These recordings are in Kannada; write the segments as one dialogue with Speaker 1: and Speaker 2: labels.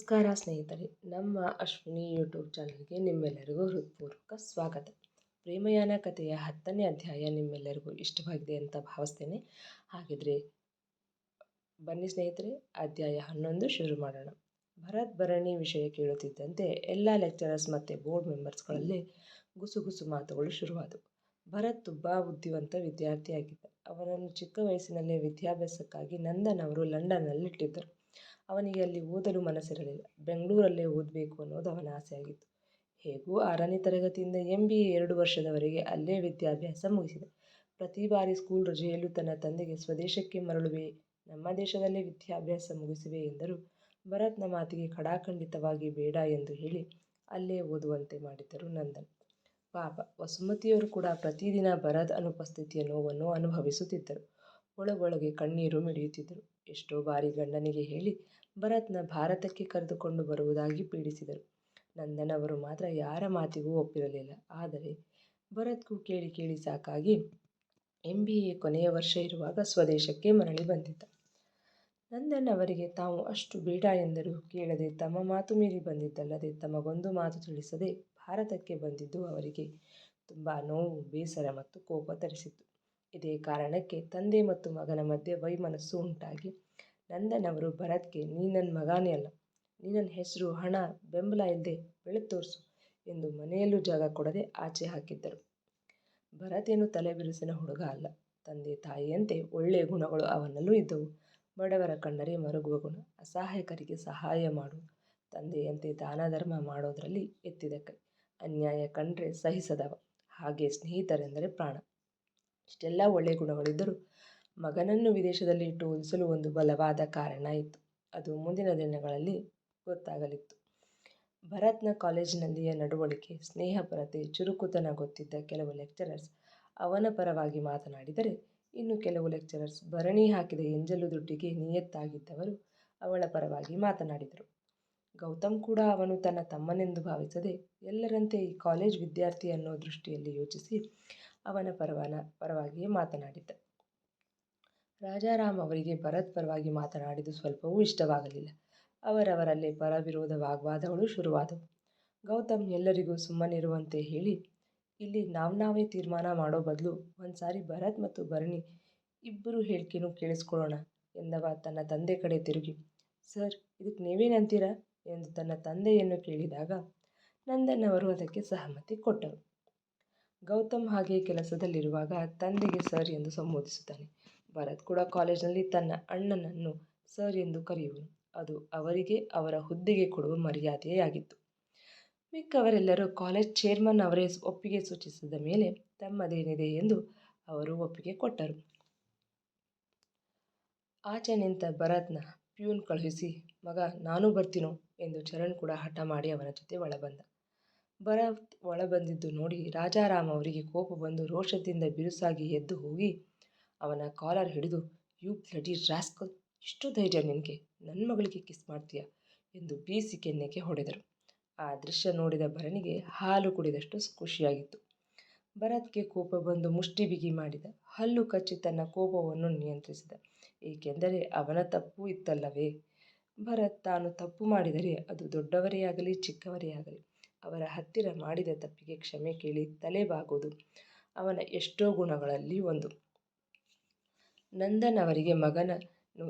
Speaker 1: ನಮಸ್ಕಾರ ಸ್ನೇಹಿತರೆ, ನಮ್ಮ ಅಶ್ವಿನಿ ಯೂಟ್ಯೂಬ್ ಚಾನಲ್ಗೆ ನಿಮ್ಮೆಲ್ಲರಿಗೂ ಹೃತ್ಪೂರ್ವಕ ಸ್ವಾಗತ. ಪ್ರೇಮಯಾನ ಕಥೆಯ 10ನೇ ಅಧ್ಯಾಯ ನಿಮ್ಮೆಲ್ಲರಿಗೂ ಇಷ್ಟವಾಗಿದೆ ಅಂತ ಭಾವಿಸ್ತೇನೆ. ಹಾಗಿದ್ರೆ ಬನ್ನಿ ಸ್ನೇಹಿತರೆ, ಅಧ್ಯಾಯ 11 ಶುರು ಮಾಡೋಣ. ಭರತ್ ಭರಣಿ ವಿಷಯ ಕೇಳುತ್ತಿದ್ದಂತೆ ಎಲ್ಲ ಲೆಕ್ಚರರ್ಸ್ ಮತ್ತು ಬೋರ್ಡ್ ಮೆಂಬರ್ಸ್ಗಳಲ್ಲಿ ಗುಸುಗುಸು ಮಾತುಗಳು ಶುರುವಾದವು. ಭರತ್ ತುಂಬ ಬುದ್ಧಿವಂತ ವಿದ್ಯಾರ್ಥಿಯಾಗಿದ್ದ. ಅವನನ್ನು ಚಿಕ್ಕ ವಯಸ್ಸಿನಲ್ಲೇ ವಿದ್ಯಾಭ್ಯಾಸಕ್ಕಾಗಿ ನಂದನ್ ಅವರು ಲಂಡನ್ನಲ್ಲಿಟ್ಟಿದ್ದರು. ಅವನಿಗೆ ಅಲ್ಲಿ ಓದಲು ಮನಸ್ಸಿರಲಿಲ್ಲ. ಬೆಂಗಳೂರಲ್ಲೇ ಓದಬೇಕು ಅನ್ನೋದು ಅವನ ಆಸೆಯಾಗಿತ್ತು. ಹೇಗೂ 6ನೇ ತರಗತಿಯಿಂದ MBA 2 ವರ್ಷದವರೆಗೆ ಅಲ್ಲೇ ವಿದ್ಯಾಭ್ಯಾಸ ಮುಗಿಸಿದೆ. ಪ್ರತಿ ಬಾರಿ ಸ್ಕೂಲ್ ರಜೆಯಲ್ಲೂ ತನ್ನ ತಂದೆಗೆ ಸ್ವದೇಶಕ್ಕೆ ಮರಳುವೆ, ನಮ್ಮ ದೇಶದಲ್ಲೇ ವಿದ್ಯಾಭ್ಯಾಸ ಮುಗಿಸುವೆ ಎಂದರು. ಭರತ್ನ ಮಾತಿಗೆ ಖಡಾಖಂಡಿತವಾಗಿ ಬೇಡ ಎಂದು ಹೇಳಿ ಅಲ್ಲೇ ಓದುವಂತೆ ಮಾಡಿದ್ದರು ನಂದನ್. ಪಾಪ ವಸುಮತಿಯವರು ಕೂಡ ಪ್ರತಿದಿನ ಭರತ್ ಅನುಪಸ್ಥಿತಿಯ ನೋವನ್ನು ಅನುಭವಿಸುತ್ತಿದ್ದರು. ಒಳಗೊಳಗೆ ಕಣ್ಣೀರು ಮಿಡಿಯುತ್ತಿದ್ದರು. ಎಷ್ಟೋ ಬಾರಿ ಗಂಡನಿಗೆ ಹೇಳಿ ಭರತ್ನ ಭಾರತಕ್ಕೆ ಕರೆದುಕೊಂಡು ಬರುವುದಾಗಿ ಪೀಡಿಸಿದರು. ನಂದನ್ ಅವರು ಮಾತ್ರ ಯಾರ ಮಾತಿಗೂ ಒಪ್ಪಿರಲಿಲ್ಲ. ಆದರೆ ಭರತ್ಗೂ ಕೇಳಿ ಕೇಳಿ ಸಾಕಾಗಿ MBA ಕೊನೆಯ ವರ್ಷ ಇರುವಾಗ ಸ್ವದೇಶಕ್ಕೆ ಮರಳಿ ಬಂದಿದ್ದ. ನಂದನ್ ಅವರಿಗೆ ತಾವು ಅಷ್ಟು ಬೇಡ ಎಂದರೂ ಕೇಳದೆ ತಮ್ಮ ಮಾತು ಮೀರಿ ಬಂದಿದ್ದಲ್ಲದೆ ತಮಗೊಂದು ಮಾತು ತಿಳಿಸದೆ ಭಾರತಕ್ಕೆ ಬಂದಿದ್ದು ಅವರಿಗೆ ತುಂಬ ನೋವು, ಬೇಸರ ಮತ್ತು ಕೋಪ ತರಿಸಿತ್ತು. ಇದೇ ಕಾರಣಕ್ಕೆ ತಂದೆ ಮತ್ತು ಮಗನ ಮಧ್ಯೆ ವೈಮನಸ್ಸು ಉಂಟಾಗಿ ನಂದನ್ ಅವರು ಭರತ್ಗೆ ನೀ ನನ್ನ ಮಗನೇ ಅಲ್ಲ, ನೀ ನನ್ನ ಹೆಸರು, ಹಣ, ಬೆಂಬಲ ಇಲ್ಲದೆ ಬೆಳೆದು ತೋರಿಸು ಎಂದು ಮನೆಯಲ್ಲೂ ಜಾಗ ಕೊಡದೆ ಆಚೆ ಹಾಕಿದ್ದರು. ಭರತ್ ಏನು ತಲೆಬಿರುಸಿನ ಹುಡುಗ ಅಲ್ಲ. ತಂದೆ ತಾಯಿಯಂತೆ ಒಳ್ಳೆಯ ಗುಣಗಳು ಅವನಲ್ಲೂ ಇದ್ದವು. ಬಡವರ ಕಂಡರೆ ಮರುಗುವ ಗುಣ, ಅಸಹಾಯಕರಿಗೆ ಸಹಾಯ ಮಾಡುವುದು, ತಂದೆಯಂತೆ ದಾನ ಧರ್ಮ ಮಾಡೋದರಲ್ಲಿ ಎತ್ತಿದ ಕೈ, ಅನ್ಯಾಯ ಕಂಡ್ರೆ ಸಹಿಸದವ, ಹಾಗೆ ಸ್ನೇಹಿತರೆಂದರೆ ಪ್ರಾಣ. ಇಷ್ಟೆಲ್ಲ ಒಳ್ಳೆಯ ಗುಣಗಳಿದ್ದರೂ ಮಗನನ್ನು ವಿದೇಶದಲ್ಲಿ ಇಟ್ಟು ಓದಿಸಲು ಒಂದು ಬಲವಾದ ಕಾರಣ ಇತ್ತು. ಅದು ಮುಂದಿನ ದಿನಗಳಲ್ಲಿ ಗೊತ್ತಾಗಲಿತ್ತು. ಭರತ್ನ ಕಾಲೇಜಿನಲ್ಲಿಯ ನಡವಳಿಕೆ, ಸ್ನೇಹಪರತೆ, ಚುರುಕುತನ ಗೊತ್ತಿದ್ದ ಕೆಲವು ಲೆಕ್ಚರರ್ಸ್ ಅವನ ಪರವಾಗಿ ಮಾತನಾಡಿದರೆ, ಇನ್ನು ಕೆಲವು ಲೆಕ್ಚರರ್ಸ್ ಭರಣಿ ಹಾಕಿದ ಎಂಜಲು ದುಡ್ಡಿಗೆ ನಿಯತ್ತಾಗಿದ್ದವರು ಅವಳ ಪರವಾಗಿ ಮಾತನಾಡಿದರು. ಗೌತಮ್ ಕೂಡ ಅವನು ತನ್ನ ತಮ್ಮನೆಂದು ಭಾವಿಸದೆ ಎಲ್ಲರಂತೆ ಈ ಕಾಲೇಜ್ ವಿದ್ಯಾರ್ಥಿ ಅನ್ನೋ ದೃಷ್ಟಿಯಲ್ಲಿ ಯೋಚಿಸಿ ಅವನ ಪರವಾಗಿಯೇ ಮಾತನಾಡಿದ್ದ. ರಾಜಾರಾಮ್ ಅವರಿಗೆ ಭರತ್ ಪರವಾಗಿ ಮಾತನಾಡಿದ್ದು ಸ್ವಲ್ಪವೂ ಇಷ್ಟವಾಗಲಿಲ್ಲ. ಅವರವರಲ್ಲೇ ಪರವಿರೋಧ ವಾಗ್ವಾದಗಳು ಶುರುವಾದವು. ಗೌತಮ್ ಎಲ್ಲರಿಗೂ ಸುಮ್ಮನಿರುವಂತೆ ಹೇಳಿ, ಇಲ್ಲಿ ನಾವೇ ತೀರ್ಮಾನ ಮಾಡೋ ಬದಲು ಒಂದು ಸಾರಿ ಭರತ್ ಮತ್ತು ಭರಣಿ ಇಬ್ಬರು ಹೇಳಿಕೆನೂ ಕೇಳಿಸ್ಕೊಳ್ಳೋಣ ಎಂದವ ತನ್ನ ತಂದೆ ಕಡೆ ತಿರುಗಿ, ಸರ್ ಇದಕ್ಕೆ ನೀವೇನಂತೀರಾ ಎಂದು ತನ್ನ ತಂದೆಯನ್ನು ಕೇಳಿದಾಗ ನಂದನ್ ಅವರು ಅದಕ್ಕೆ ಸಹಮತಿ ಕೊಟ್ಟರು. ಗೌತಮ್ ಹಾಗೆ ಕೆಲಸದಲ್ಲಿರುವಾಗ ತಂದೆಗೆ ಸರ್ ಎಂದು ಸಂಬೋಧಿಸುತ್ತಾನೆ. ಭರತ್ ಕೂಡ ಕಾಲೇಜಿನಲ್ಲಿ ತನ್ನ ಅಣ್ಣನನ್ನು ಸರ್ ಎಂದು ಕರೆಯುವನು. ಅದು ಅವರಿಗೆ ಅವರ ಹುದ್ದೆಗೆ ಕೊಡುವ ಮರ್ಯಾದೆಯೇ ಆಗಿತ್ತು. ಮಿಕ್ಕವರೆಲ್ಲರೂ ಕಾಲೇಜ್ ಚೇರ್ಮನ್ ಅವರೇ ಒಪ್ಪಿಗೆ ಸೂಚಿಸಿದ ಮೇಲೆ ತಮ್ಮದೇನಿದೆ ಎಂದು ಅವರು ಒಪ್ಪಿಗೆ ಕೊಟ್ಟರು. ಆಚೆ ನಿಂತ ಭರತ್ನ ಪ್ಯೂನ್ ಕಳುಹಿಸಿ, ಮಗ ನಾನೂ ಬರ್ತೀನೋ ಎಂದು ಚರಣ್ ಕೂಡ ಹಠ ಮಾಡಿ ಅವನ ಜೊತೆ ಒಳಬಂದ. ಭರತ್ ಒಳಬಂದಿದ್ದು ನೋಡಿ ರಾಜಾರಾಮ್ ಅವರಿಗೆ ಕೋಪ ಬಂದು ರೋಷದಿಂದ ಬಿರುಸಾಗಿ ಎದ್ದು ಹೋಗಿ ಅವನ ಕಾಲರ್ ಹಿಡಿದು, ಯು ಬ್ಲಡಿ ರಾಸ್ಕಲ್, ಇಷ್ಟು ಧೈರ್ಯ ನಿನಗೆ, ನನ್ನ ಮಗಳಿಗೆ ಕಿಸ್ ಮಾಡ್ತೀಯ ಎಂದು ಬೀಸಿ ಕೆನ್ನೆಗೆ ಹೊಡೆದರು. ಆ ದೃಶ್ಯ ನೋಡಿದ ಭರಣಿಗೆ ಹಾಲು ಕುಡಿದಷ್ಟು ಖುಷಿಯಾಗಿತ್ತು. ಭರತ್ಗೆ ಕೋಪ ಬಂದು ಮುಷ್ಟಿ ಬಿಗಿ ಮಾಡಿದ. ಹಲ್ಲು ಕಚ್ಚಿ ತನ್ನ ಕೋಪವನ್ನು ನಿಯಂತ್ರಿಸಿದ. ಏಕೆಂದರೆ ಅವನ ತಪ್ಪು ಇತ್ತಲ್ಲವೇ. ಭರತ್ ತಾನು ತಪ್ಪು ಮಾಡಿದರೆ ಅದು ದೊಡ್ಡವರೇ ಆಗಲಿ ಚಿಕ್ಕವರೇ ಆಗಲಿ ಅವರ ಹತ್ತಿರ ಮಾಡಿದ ತಪ್ಪಿಗೆ ಕ್ಷಮೆ ಕೇಳಿ ತಲೆಬಾಗೋದು ಅವನ ಎಷ್ಟೋ ಗುಣಗಳಲ್ಲಿ ಒಂದು. ನಂದನ್ ಅವರಿಗೆ ಮಗನನ್ನು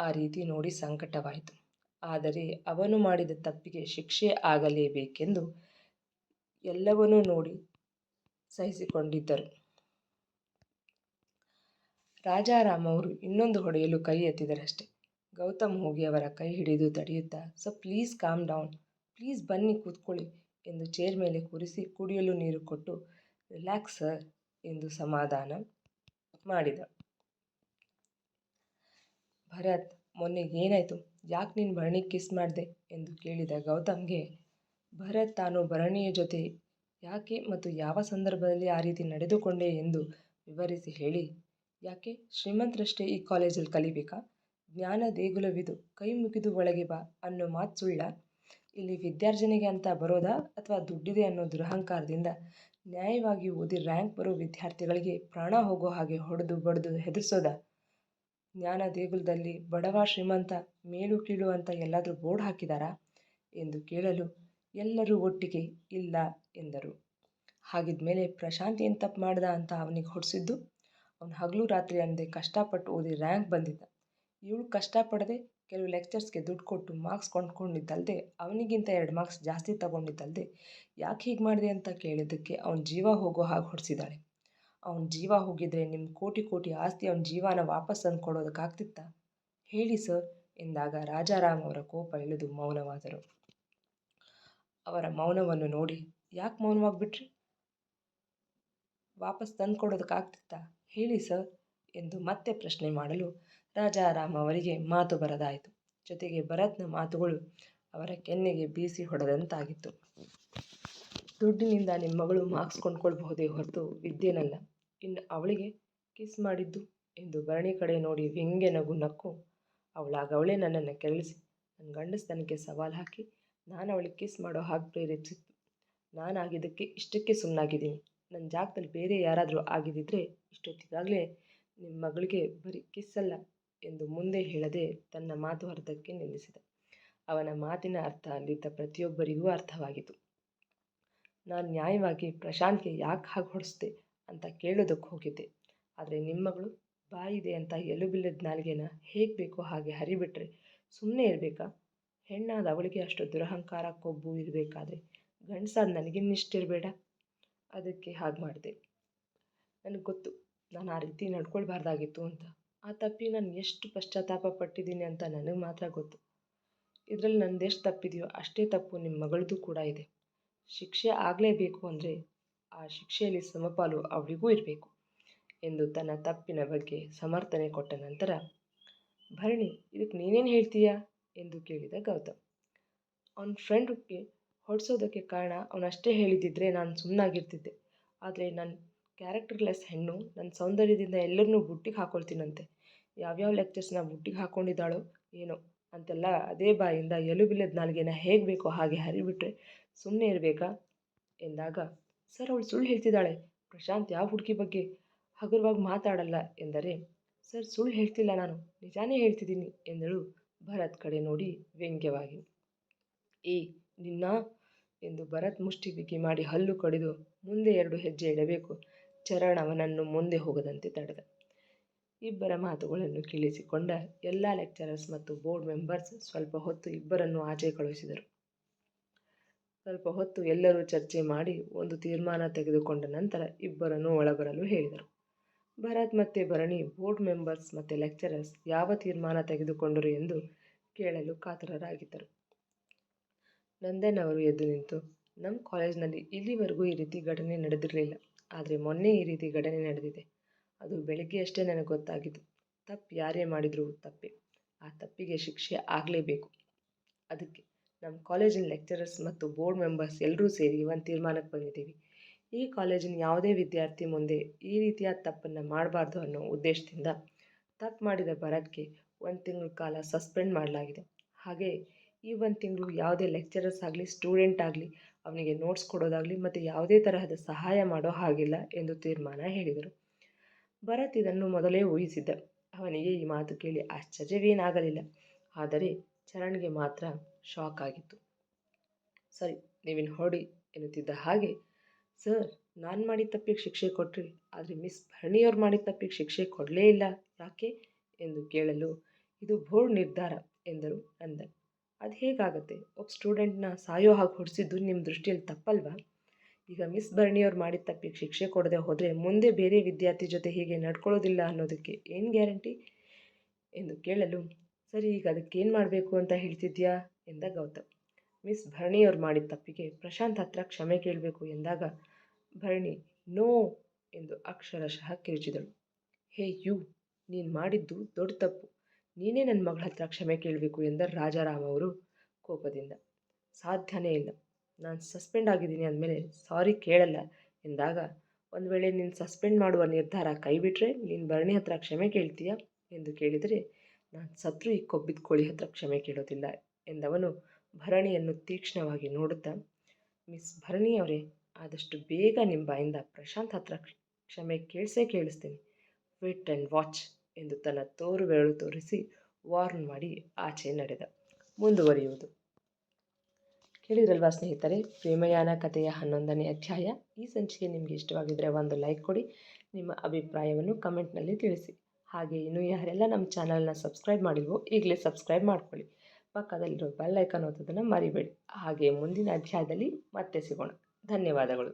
Speaker 1: ಆ ರೀತಿ ನೋಡಿ ಸಂಕಟವಾಯಿತು. ಆದರೆ ಅವನು ಮಾಡಿದ ತಪ್ಪಿಗೆ ಶಿಕ್ಷೆ ಆಗಲೇಬೇಕೆಂದು ಎಲ್ಲವನ್ನೂ ನೋಡಿ ಸಹಿಸಿಕೊಂಡಿದ್ದರು. ರಾಜಾರಾಮ್ ಅವರು ಇನ್ನೊಂದು ಹೊಡೆಯಲು ಕೈ ಎತ್ತಿದರಷ್ಟೇ. ಗೌತಮ್ ಹೋಗಿ ಅವರ ಕೈ ಹಿಡಿದು ತಡೆಯುತ್ತಾ, so please calm down, please ಬನ್ನಿ ಕೂತ್ಕೊಳ್ಳಿ ಎಂದು ಚೇರ್ ಮೇಲೆ ಕೂರಿಸಿ ಕುಡಿಯಲು ನೀರು ಕೊಟ್ಟು ರಿಲ್ಯಾಕ್ಸ್ ಸರ್ ಎಂದು ಸಮಾಧಾನ ಮಾಡಿದ. ಭರತ್, ಮೊನ್ನೆಗೆ ಏನಾಯಿತು, ಯಾಕೆ ನೀನು ಭರಣಿಗೆ ಕಿಸ್ ಮಾಡಿದೆ ಎಂದು ಕೇಳಿದ ಗೌತಮ್ಗೆ ಭರತ್ ತಾನು ಭರಣಿಯ ಜೊತೆ ಯಾಕೆ ಮತ್ತು ಯಾವ ಸಂದರ್ಭದಲ್ಲಿ ಆ ರೀತಿ ನಡೆದುಕೊಂಡೆ ಎಂದು ವಿವರಿಸಿ ಹೇಳಿ, ಯಾಕೆ ಶ್ರೀಮಂತರಷ್ಟೇ ಈ ಕಾಲೇಜಲ್ಲಿ ಕಲಿಬೇಕಾ, ಜ್ಞಾನ ದೇಗುಲವಿದು, ಕೈ ಮುಗಿದು ಒಳಗೆ ಬಾ ಅನ್ನೋ ಮಾತು ಸುಳ್ಳ, ಇಲ್ಲಿ ವಿದ್ಯಾರ್ಜನೆಗೆ ಅಂತ ಬರೋದಾ ಅಥವಾ ದುಡ್ಡಿದೆ ಅನ್ನೋ ದುರಹಂಕಾರದಿಂದ ನ್ಯಾಯವಾಗಿ ಓದಿ ರ್ಯಾಂಕ್ ಬರೋ ವಿದ್ಯಾರ್ಥಿಗಳಿಗೆ ಪ್ರಾಣ ಹೋಗೋ ಹಾಗೆ ಹೊಡೆದು ಬಡಿದು ಹೆದರಿಸೋದಾ? ಜ್ಞಾನ ದೇಗುಲದಲ್ಲಿ ಬಡವ ಶ್ರೀಮಂತ ಮೇಲು ಕೀಳು ಅಂತ ಎಲ್ಲಾದರೂ ಬೋರ್ಡ್ ಹಾಕಿದಾರಾ? ಎಂದು ಕೇಳಲು ಎಲ್ಲರೂ ಒಟ್ಟಿಗೆ ಇಲ್ಲ ಎಂದರು. ಹಾಗಿದ್ಮೇಲೆ ಪ್ರಶಾಂತ್ ಏನು ತಪ್ಪು ಮಾಡ್ದ ಅಂತ ಅವನಿಗೆ ಹೊಡಿಸಿದ್ದು? ಅವನು ಹಗಲು ರಾತ್ರಿ ಅನ್ನದೆ ಕಷ್ಟಪಟ್ಟು ಓದಿ ರ್ಯಾಂಕ್ ಬಂದಿದ್ದ. ಇವಳು ಕಷ್ಟಪಡದೆ ಕೆಲವು ಲೆಕ್ಚರ್ಸ್ಗೆ ದುಡ್ಡು ಕೊಟ್ಟು ಮಾರ್ಕ್ಸ್ ಕೊಂಡ್ಕೊಂಡಿದ್ದಲ್ದೆ ಅವನಿಗಿಂತ 2 ಮಾರ್ಕ್ಸ್ ಜಾಸ್ತಿ ತಗೊಂಡಿದ್ದಲ್ದೆ ಯಾಕೆ ಹೀಗೆ ಮಾಡಿದೆ ಅಂತ ಕೇಳಿದ್ದಕ್ಕೆ ಅವನ ಜೀವ ಹೋಗೋ ಹಾಗೆ ಹೊಡಿಸಿದ್ದಾಳೆ. ಅವನ ಜೀವ ಹೋಗಿದ್ರೆ ನಿಮ್ಮ ಕೋಟಿ ಕೋಟಿ ಆಸ್ತಿ ಅವನ ಜೀವನ ವಾಪಸ್ ತಂದು ಕೊಡೋದಕ್ಕಾಗ್ತಿತ್ತಾ? ಹೇಳಿ ಸರ್ ಎಂದಾಗ ರಾಜಾರಾಮ್ ಅವರ ಕೋಪ ಇಳಿದು ಮೌನವಾದರು. ಅವರ ಮೌನವನ್ನು ನೋಡಿ ಯಾಕೆ ಮೌನವಾಗಿಬಿಟ್ರಿ? ವಾಪಸ್ ತಂದು ಕೊಡೋದಕ್ಕಾಗ್ತಿತ್ತಾ? ಹೇಳಿ ಸರ್ ಎಂದು ಮತ್ತೆ ಪ್ರಶ್ನೆ ಮಾಡಲು ರಾಜಾರಾಮ್ ಅವರಿಗೆ ಮಾತು ಬರದಾಯಿತು. ಜೊತೆಗೆ ಭರತ್ನ ಮಾತುಗಳು ಅವರ ಕೆನ್ನೆಗೆ ಬೀಸಿ ಹೊಡೆದಂತಾಗಿತ್ತು. ದುಡ್ಡಿನಿಂದ ನಿಮ್ಮ ಮಗಳು ಮಾರ್ಕ್ಸ್ ಕೊಂಡ್ಕೊಳ್ಬಹುದೇ ಹೊರತು ವಿದ್ಯೆನಲ್ಲ. ಇನ್ನು ಅವಳಿಗೆ ಕಿಸ್ ಮಾಡಿದ್ದು ಎಂದು ಭರಣಿ ಕಡೆ ನೋಡಿ ವ್ಯಂಗ್ಯ ನಗು ನಕ್ಕು, ಅವಳೇ ನನ್ನನ್ನು ಕೆರಳಿಸಿ ನನ್ನ ಗಂಡಸ್ತನಕ್ಕೆ ಸವಾಲು ಹಾಕಿ ನಾನು ಅವಳಿಗೆ ಕಿಸ್ ಮಾಡೋ ಹಾಗೆ ಪ್ರೇರೇಪಿಸಿತ್ತು. ನಾನಾಗಿದ್ದಕ್ಕೆ ಇಷ್ಟಕ್ಕೆ ಸುಮ್ಮನಾಗಿದ್ದೀನಿ. ನನ್ನ ಜಾಗದಲ್ಲಿ ಬೇರೆ ಯಾರಾದರೂ ಆಗಿದ್ದಿದ್ರೆ ಇಷ್ಟೊತ್ತಿಗಾಗಲೇ ನಿಮ್ಮ ಮಗಳಿಗೆ ಬರೀ ಕಿಸ್ ಅಲ್ಲ ಎಂದು ಮುಂದೆ ಹೇಳದೆ ತನ್ನ ಮಾತು ಅರ್ಧಕ್ಕೆ ನಿಲ್ಲಿಸಿದ. ಅವನ ಮಾತಿನ ಅರ್ಥ ಅಲ್ಲಿದ್ದ ಪ್ರತಿಯೊಬ್ಬರಿಗೂ ಅರ್ಥವಾಗಿತ್ತು. ನಾನು ನ್ಯಾಯವಾಗಿ ಪ್ರಶಾಂತ್ಗೆ ಯಾಕೆ ಹಾಗೆ ಹೊಡಿಸ್ದೆ ಅಂತ ಕೇಳೋದಕ್ಕೆ ಹೋಗಿದ್ದೆ. ಆದರೆ ನಿಮ್ಮ ಮಗಳು ಬಾಯಿದೆ ಅಂತ ಎಲುಬಿಲ್ಲದ ನಾಲಿಗೆನ ಹೇಗೆ ಬೇಕೋ ಹಾಗೆ ಹರಿಬಿಟ್ರೆ ಸುಮ್ಮನೆ ಇರಬೇಕಾ? ಹೆಣ್ಣಾದ ಅವಳಿಗೆ ಅಷ್ಟು ದುರಹಂಕಾರ ಕೊಬ್ಬು ಇರಬೇಕಾದ್ರೆ ಗಂಡಸಾದ ನನಗಿನ್ನಿಷ್ಟಿರಬೇಡ. ಅದಕ್ಕೆ ಹಾಗೆ ಮಾಡಿದೆ. ನನಗೆ ಗೊತ್ತು ನಾನು ಆ ರೀತಿ ನಡ್ಕೊಳ್ಬಾರ್ದಾಗಿತ್ತು ಅಂತ. ಆ ತಪ್ಪಿಗೆ ನಾನು ಎಷ್ಟು ಪಶ್ಚಾತ್ತಾಪ ಪಟ್ಟಿದ್ದೀನಿ ಅಂತ ನನಗೆ ಮಾತ್ರ ಗೊತ್ತು. ಇದರಲ್ಲಿ ನನ್ನದೆಷ್ಟು ತಪ್ಪಿದೆಯೋ ಅಷ್ಟೇ ತಪ್ಪು ನಿಮ್ಮ ಮಗಳದ್ದು ಕೂಡ ಇದೆ. ಶಿಕ್ಷೆ ಆಗಲೇಬೇಕು ಅಂದರೆ ಆ ಶಿಕ್ಷೆಯಲ್ಲಿ ಸಮಪಾಲು ಅವಳಿಗೂ ಇರಬೇಕು ಎಂದು ತನ್ನ ತಪ್ಪಿನ ಬಗ್ಗೆ ಸಮರ್ಥನೆ ಕೊಟ್ಟ ನಂತರ, ಭರಣಿ ಇದಕ್ಕೆ ನೀನೇನು ಹೇಳ್ತೀಯಾ ಎಂದು ಕೇಳಿದ ಗೌತಮ್. ಅವನ ಫ್ರೆಂಡ್ಗೆ ಹೊಡಿಸೋದಕ್ಕೆ ಕಾರಣ ಅವನಷ್ಟೇ ಹೇಳಿದ್ದಿದ್ರೆ ನಾನು ಸುಮ್ಮನಾಗಿರ್ತಿದ್ದೆ. ಆದರೆ ನನ್ನ ಕ್ಯಾರೆಕ್ಟರ್ಲೆಸ್ ಹೆಣ್ಣು ನನ್ನ ಸೌಂದರ್ಯದಿಂದ ಎಲ್ಲರನ್ನೂ ಬುಟ್ಟಿಗೆ ಹಾಕ್ಕೊಳ್ತೀನಂತೆ. ಯಾವ್ಯಾವ ಲೆಕ್ಚರ್ಸ್ನ ಬುಟ್ಟಿಗೆ ಹಾಕ್ಕೊಂಡಿದ್ದಾಳೋ ಏನೋ ಅಂತೆಲ್ಲ ಅದೇ ಬಾಯಿಂದ ಎಲುಬಿಲ್ಲದ ನಾಲಿಗೆನ ಹೇಗೆ ಬೇಕೋ ಹಾಗೆ ಹರಿಬಿಟ್ರೆ ಸುಮ್ಮನೆ ಇರಬೇಕಾ ಎಂದಾಗ, ಸರ್ ಅವಳು ಸುಳ್ಳು ಹೇಳ್ತಿದ್ದಾಳೆ. ಪ್ರಶಾಂತ್ ಯಾವ ಹುಡುಗಿ ಬಗ್ಗೆ ಹಗುರವಾಗಿ ಮಾತಾಡಲ್ಲ ಎಂದರೆ, ಸರ್ ಸುಳ್ಳು ಹೇಳ್ತಿಲ್ಲ, ನಾನು ನಿಜಾನೇ ಹೇಳ್ತಿದ್ದೀನಿ ಎಂದಳು ಭರತ್ ಕಡೆ ನೋಡಿ ವ್ಯಂಗ್ಯವಾಗಿ. ನಿನ್ನ ಎಂದು ಭರತ್ ಮುಷ್ಟಿ ಬಿಗಿ ಮಾಡಿ ಹಲ್ಲು ಕಡಿದು ಮುಂದೆ 2 ಹೆಜ್ಜೆ ಇಡಬೇಕು. ಚರಣ್ ಅವನನ್ನು ಮುಂದೆ ಹೋಗದಂತೆ ತಡೆದ. ಇಬ್ಬರ ಮಾತುಗಳನ್ನು ಕೇಳಿಸಿಕೊಂಡ ಎಲ್ಲ ಲೆಕ್ಚರರ್ಸ್ ಮತ್ತು ಬೋರ್ಡ್ ಮೆಂಬರ್ಸ್ ಸ್ವಲ್ಪ ಹೊತ್ತು ಇಬ್ಬರನ್ನು ಆಚೆ ಕಳುಹಿಸಿದರು. ಸ್ವಲ್ಪ ಹೊತ್ತು ಎಲ್ಲರೂ ಚರ್ಚೆ ಮಾಡಿ ಒಂದು ತೀರ್ಮಾನ ತೆಗೆದುಕೊಂಡ ನಂತರ ಇಬ್ಬರನ್ನು ಒಳಬರಲು ಹೇಳಿದರು. ಭರತ್ ಮತ್ತು ಭರಣಿ ಬೋರ್ಡ್ ಮೆಂಬರ್ಸ್ ಮತ್ತು ಲೆಕ್ಚರರ್ಸ್ ಯಾವ ತೀರ್ಮಾನ ತೆಗೆದುಕೊಂಡರು ಎಂದು ಕೇಳಲು ಕಾತರರಾಗಿದ್ದರು. ನಂದನ್ ಅವರು ಎದ್ದು ನಿಂತು, ನಮ್ಮ ಕಾಲೇಜ್ನಲ್ಲಿ ಇಲ್ಲಿವರೆಗೂ ಈ ರೀತಿ ಘಟನೆ ನಡೆದಿರಲಿಲ್ಲ. ಆದರೆ ಮೊನ್ನೆ ಈ ರೀತಿ ಘಟನೆ ನಡೆದಿದೆ. ಅದು ಬೆಳಗ್ಗೆ ಅಷ್ಟೇ ನನಗೆ ಗೊತ್ತಾಗಿದ್ದು. ತಪ್ಪು ಯಾರೇ ಮಾಡಿದರೂ ತಪ್ಪೇ. ಆ ತಪ್ಪಿಗೆ ಶಿಕ್ಷೆ ಆಗಲೇಬೇಕು. ಅದಕ್ಕೆ ನಮ್ಮ ಕಾಲೇಜಿನ ಲೆಕ್ಚರರ್ಸ್ ಮತ್ತು ಬೋರ್ಡ್ ಮೆಂಬರ್ಸ್ ಎಲ್ಲರೂ ಸೇರಿ ಒಂದು ತೀರ್ಮಾನಕ್ಕೆ ಬಂದಿದ್ದೀವಿ. ಈ ಕಾಲೇಜಿನ ಯಾವುದೇ ವಿದ್ಯಾರ್ಥಿ ಮುಂದೆ ಈ ರೀತಿಯ ತಪ್ಪನ್ನು ಮಾಡಬಾರ್ದು ಅನ್ನೋ ಉದ್ದೇಶದಿಂದ ತಪ್ಪು ಮಾಡಿದ ಭರತ್ಗೆ 1 ತಿಂಗಳ ಕಾಲ ಸಸ್ಪೆಂಡ್ ಮಾಡಲಾಗಿದೆ. ಹಾಗೆ ಈ 1 ತಿಂಗಳು ಯಾವುದೇ ಲೆಕ್ಚರರ್ಸ್ ಆಗಲಿ ಸ್ಟೂಡೆಂಟ್ ಆಗಲಿ ಅವನಿಗೆ ನೋಟ್ಸ್ ಕೊಡೋದಾಗಲಿ ಮತ್ತು ಯಾವುದೇ ತರಹದ ಸಹಾಯ ಮಾಡೋ ಹಾಗಿಲ್ಲ ಎಂದು ತೀರ್ಮಾನ ಹೇಳಿದರು. ಭರತ್ ಇದನ್ನು ಮೊದಲೇ ಊಹಿಸಿದ್ದ. ಅವನಿಗೆ ಈ ಮಾತು ಕೇಳಿ ಆಶ್ಚರ್ಯವೇನಾಗಲಿಲ್ಲ. ಆದರೆ ಚರಣ್ಗೆ ಮಾತ್ರ ಶಾಕ್ ಆಗಿತ್ತು. ಸರಿ, ನೀವಿನ್ನು ಹೊರಡಿ ಎನ್ನುತ್ತಿದ್ದ ಹಾಗೆ, ಸರ್ ನಾನು ಮಾಡಿದ ತಪ್ಪಿಗೆ ಶಿಕ್ಷೆ ಕೊಟ್ಟರೆ ಆದರೆ ಮಿಸ್ ಭರಣಿಯವ್ರು ಮಾಡಿದ ತಪ್ಪಿಗೆ ಶಿಕ್ಷೆ ಕೊಡಲೇ ಇಲ್ಲ, ಯಾಕೆ ಎಂದು ಕೇಳಲು, ಇದು ಬೋರ್ಡ್ ನಿರ್ಧಾರ ಎಂದರು ನಂದನ್. ಅದು ಹೇಗಾಗತ್ತೆ? ಒಬ್ಬ ಸ್ಟೂಡೆಂಟ್ನ ಸಾಯೋ ಹಾಗೆ ಹೊಡಿಸಿದ್ದು ನಿಮ್ಮ ದೃಷ್ಟಿಯಲ್ಲಿ ತಪ್ಪಲ್ವಾ? ಈಗ ಮಿಸ್ ಭರಣಿಯವ್ರು ಮಾಡಿದ ತಪ್ಪಿಗೆ ಶಿಕ್ಷೆ ಕೊಡದೆ ಹೋದರೆ ಮುಂದೆ ಬೇರೆ ವಿದ್ಯಾರ್ಥಿ ಜೊತೆ ಹೀಗೆ ನಡ್ಕೊಳ್ಳೋದಿಲ್ಲ ಅನ್ನೋದಕ್ಕೆ ಏನು ಗ್ಯಾರಂಟಿ ಎಂದು ಕೇಳಲು, ಸರಿ ಈಗ ಅದಕ್ಕೇನು ಮಾಡಬೇಕು ಅಂತ ಹೇಳ್ತಿದ್ಯಾ ಎಂದ ಗೌತಮ್. ಮಿಸ್ ಭರಣಿಯವ್ರು ಮಾಡಿದ ತಪ್ಪಿಗೆ ಪ್ರಶಾಂತ್ ಹತ್ರ ಕ್ಷಮೆ ಕೇಳಬೇಕು ಎಂದಾಗ ಭರಣಿ ನೋ ಎಂದು ಅಕ್ಷರಶಃ ಕಿರುಚಿದಳು. ಹೇ ಯು, ನೀನು ಮಾಡಿದ್ದು ದೊಡ್ಡ ತಪ್ಪು. ನೀನೇ ನನ್ನ ಮಗಳ ಹತ್ರ ಕ್ಷಮೆ ಕೇಳಬೇಕು ಎಂದ ರಾಜಾರಾಮ್ ಅವರು ಕೋಪದಿಂದ. ಸಾಧ್ಯನೇ ಇಲ್ಲ, ನಾನು ಸಸ್ಪೆಂಡ್ ಆಗಿದ್ದೀನಿ ಅಂದಮೇಲೆ ಸಾರಿ ಕೇಳಲ್ಲ ಎಂದಾಗ, ಒಂದು ವೇಳೆ ನೀನು ಸಸ್ಪೆಂಡ್ ಮಾಡುವ ನಿರ್ಧಾರ ಕೈಬಿಟ್ರೆ ನೀನು ಭರಣಿ ಹತ್ರ ಕ್ಷಮೆ ಕೇಳ್ತೀಯಾ ಎಂದು ಕೇಳಿದರೆ, ನಾನು ಸತ್ರು ಈ ಕೊಬ್ಬಿದ ಕೋಳಿ ಹತ್ರ ಕ್ಷಮೆ ಕೇಳೋದಿಲ್ಲ ಎಂದವನು ಭರಣಿಯನ್ನು ತೀಕ್ಷ್ಣವಾಗಿ ನೋಡುತ್ತಾ, ಮಿಸ್ ಭರಣಿಯವರೇ, ಆದಷ್ಟು ಬೇಗ ನಿಮ್ಮ ಬಾಯಿಂದ ಪ್ರಶಾಂತ್ ಹತ್ರ ಕ್ಷಮೆ ಕೇಳಿಸ್ತೀನಿ. ವೇಟ್ ಆ್ಯಂಡ್ ವಾಚ್ ಎಂದು ತನ್ನ ತೋರು ಬೆರಳು ತೋರಿಸಿ ವಾರ್ನ್ ಮಾಡಿ ಆಚೆ ನಡೆದ. ಮುಂದುವರಿಯುವುದು. ಕೇಳಿದ್ರಲ್ವಾ ಸ್ನೇಹಿತರೆ, ಪ್ರೇಮಯಾನ ಕಥೆಯ 11ನೇ ಅಧ್ಯಾಯ. ಈ ಸಂಚಿಕೆ ನಿಮಗೆ ಇಷ್ಟವಾಗಿದ್ದರೆ ಒಂದು ಲೈಕ್ ಕೊಡಿ, ನಿಮ್ಮ ಅಭಿಪ್ರಾಯವನ್ನು ಕಮೆಂಟ್ನಲ್ಲಿ ತಿಳಿಸಿ. ಹಾಗೆ ಇನ್ನೂ ಯಾರೆಲ್ಲ ನಮ್ಮ ಚಾನಲ್ನ ಸಬ್ಸ್ಕ್ರೈಬ್ ಮಾಡಿಲ್ವೋ ಈಗಲೇ ಸಬ್ಸ್ಕ್ರೈಬ್ ಮಾಡ್ಕೊಳ್ಳಿ. ಪಕ್ಕದಲ್ಲಿರೋ ಬೆಲ್ ಐಕಾನ್ ಒತ್ತೋದನ್ನು ಮರಿಬೇಡಿ. ಹಾಗೆ ಮುಂದಿನ ಅಧ್ಯಾಯದಲ್ಲಿ ಮತ್ತೆ ಸಿಗೋಣ. ಧನ್ಯವಾದಗಳು.